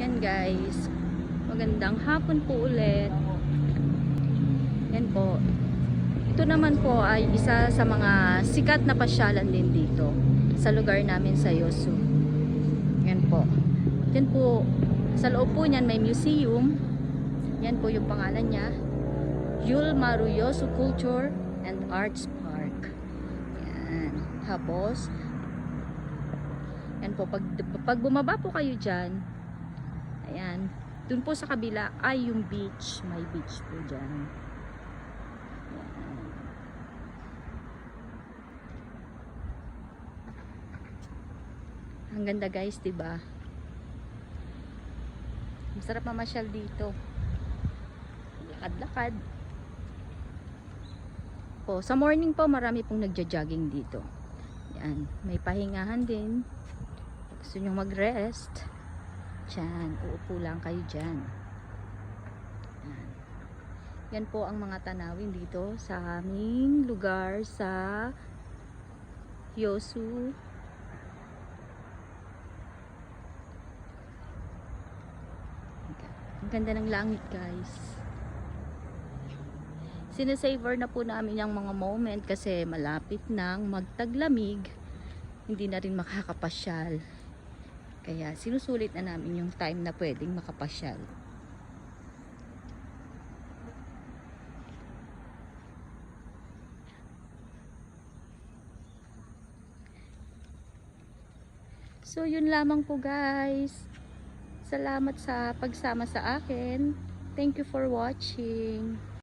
Yan guys, magandang hapon po ulit. Yan po. Ito naman po ay isa sa mga sikat na pasyalan din dito sa lugar namin sa Yosu. Yan po. Yan po, sa loob po niyan may museum. Yan po yung pangalan niya, Yulmaru Yosu Culture and Arts Park. Yan. Tapos, yan po, pag bumaba po kayo dyan, ayan, dun po sa kabila ay yung beach. May beach po dyan. Ayan. Ang ganda guys, diba? Masarap mamasyal dito. Lakad-lakad. Po, sa morning po marami pong nagja-jogging dito. Ayan, may pahingahan din. Gusto nyo mag-rest, dyan, uupo lang kayo dyan. Yan. Yan po ang mga tanawin dito sa aming lugar sa Yosu. Ang ganda ng langit guys. Sinesavor na po namin yung mga moment kasi malapit nang magtaglamig, hindi na rin makakapasyal. Kaya sinusulit na namin yung time na pwedeng makapasyal. So yun lamang po guys. Salamat sa pagsama sa akin. Thank you for watching.